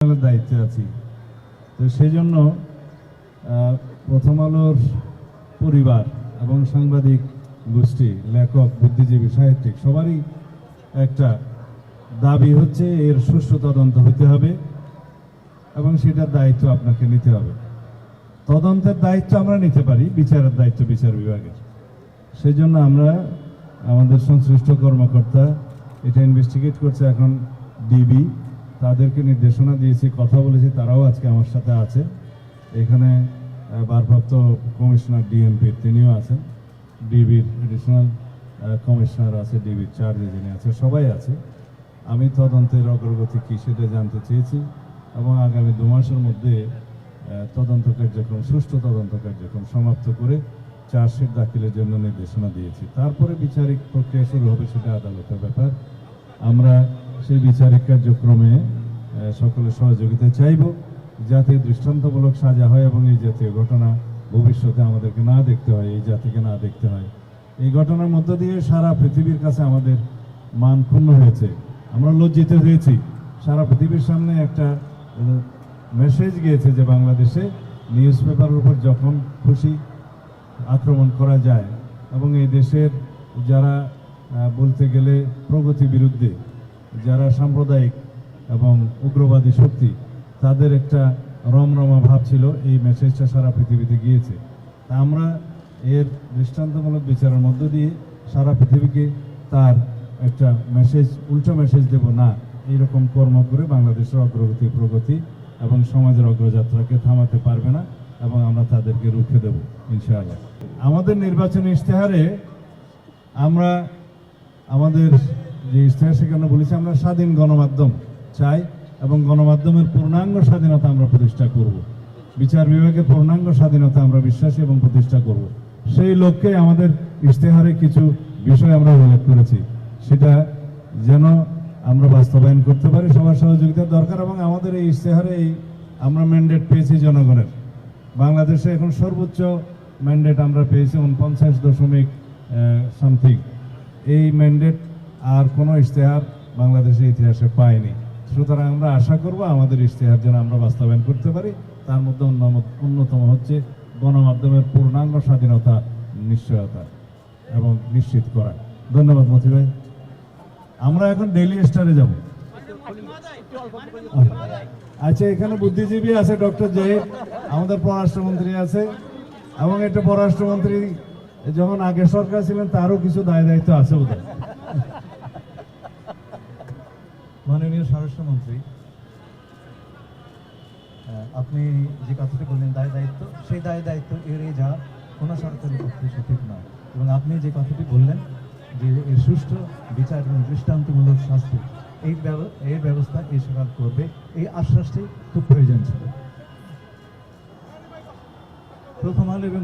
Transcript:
দায়িত্বে আছি। তো সেই জন্য প্রথম আলোর পরিবার এবং সাংবাদিক গোষ্ঠী, লেখক, বুদ্ধিজীবী, সাহিত্যিক সবারই একটা দাবি হচ্ছে এর সুষ্ঠু তদন্ত হতে হবে এবং সেটার দায়িত্ব আপনাকে নিতে হবে। তদন্তের দায়িত্ব আমরা নিতে পারি, বিচারের দায়িত্ব বিচার বিভাগের। সেই জন্য আমরা আমাদের সংশ্লিষ্ট কর্মকর্তা এটা ইনভেস্টিগেট করছে এখন ডিবি, তাদেরকে নির্দেশনা দিয়েছি, কথা বলেছি, তারাও আজকে আমার সাথে আছে। এখানে ভারপ্রাপ্ত কমিশনার ডিএমপির তিনিও আছেন, ডিবির এডিশনাল কমিশনার আছে, ডিবির চার্জে যিনি আছে, সবাই আছে। আমি তদন্তের অগ্রগতি কী সেটা জানতে চেয়েছি এবং আগামী 2 মাসের মধ্যে তদন্ত কার্যক্রম, সুষ্ঠু তদন্ত কার্যক্রম সমাপ্ত করে চার্জশিট দাখিলের জন্য নির্দেশনা দিয়েছি। তারপরে বিচারিক প্রক্রিয়া শুরু হবে, সেটা আদালতের ব্যাপার। আমরা সেই বিচারিক কার্যক্রমে সকলের সহযোগিতা চাইব, যাতে দৃষ্টান্তমূলক সাজা হয় এবং এই জাতীয় ঘটনা ভবিষ্যতে আমাদেরকে না দেখতে হয়, এই জাতিকে না দেখতে হয়। এই ঘটনার মধ্য দিয়ে সারা পৃথিবীর কাছে আমাদের মান ক্ষুণ্ণ হয়েছে, আমরা লজ্জিত হয়েছি। সারা পৃথিবীর সামনে একটা মেসেজ গিয়েছে যে বাংলাদেশে নিউজ পেপারের উপর যখন খুশি আক্রমণ করা যায় এবং এই দেশের যারা বলতে গেলে প্রগতি বিরুদ্ধে, যারা সাম্প্রদায়িক এবং উগ্রবাদী শক্তি, তাদের একটা রমরমা ভাব ছিল, এই মেসেজটা সারা পৃথিবীতে গিয়েছে। তা আমরা এর দৃষ্টান্তমূলক বিচারের মধ্য দিয়ে সারা পৃথিবীকে তার একটা মেসেজ, উল্টো মেসেজ দেব না, এইরকম কর্ম করে বাংলাদেশের অগ্রগতি, প্রগতি এবং সমাজের অগ্রযাত্রাকে থামাতে পারবে না এবং আমরা তাদেরকে রুখে দেব ইনশাআল্লাহ। আমাদের নির্বাচনী ইশতেহারে আমরা আমাদের যে ইশতেহার সেখানে বলেছি আমরা স্বাধীন গণমাধ্যম চাই এবং গণমাধ্যমের পূর্ণাঙ্গ স্বাধীনতা আমরা প্রতিষ্ঠা করব। বিচার বিভাগের পূর্ণাঙ্গ স্বাধীনতা আমরা বিশ্বাসী এবং প্রতিষ্ঠা করব। সেই লক্ষ্যে আমাদের ইশতেহারে কিছু বিষয় আমরা উল্লেখ করেছি, সেটা যেন আমরা বাস্তবায়ন করতে পারি, সবার সহযোগিতার দরকার। এবং আমাদের এই ইশতেহারে আমরা ম্যান্ডেট পেয়েছি জনগণের। বাংলাদেশে এখন সর্বোচ্চ ম্যান্ডেট আমরা পেয়েছি 49 সামথিং। এই ম্যান্ডেট আর কোনো ইশতেহার বাংলাদেশের ইতিহাসে পায়নি। সুতরাং আমরা আশা করব আমাদের ইশতেহার যেন আমরা বাস্তবায়ন করতে পারি। তার মধ্যে অন্যতম হচ্ছে গণমাধ্যমের পূর্ণাঙ্গ স্বাধীনতা নিশ্চয়তা এবং নিশ্চিত করা। ধন্যবাদ মতি ভাই। আমরা এখন ডেইলি স্টারে যাব। আচ্ছা, এখানে বুদ্ধিজীবী আছে, ডক্টর জাহিদ, আমাদের পররাষ্ট্রমন্ত্রী আছে এবং একটা পররাষ্ট্রমন্ত্রী যখন আগে সরকার ছিলেন তারও কিছু দায় দায়িত্ব আছে বোধহয়। মাননীয় স্বরাষ্ট্রমন্ত্রী, আপনি যে কথাটি বললেন দায় দায়িত্ব, সেই দায় দায়িত্ব এড়িয়ে যাওয়া কোনো সরকারের পক্ষে সঠিক নয়। এবং আপনি যে কথাটি বললেন যে এর সুষ্ঠু বিচার এবং দৃষ্টান্তমূলক শাস্তি এর ব্যবস্থা এই সরকার করবে, এই আশ্বাসটি খুব প্রয়োজন ছিল। প্রথম আলো এবং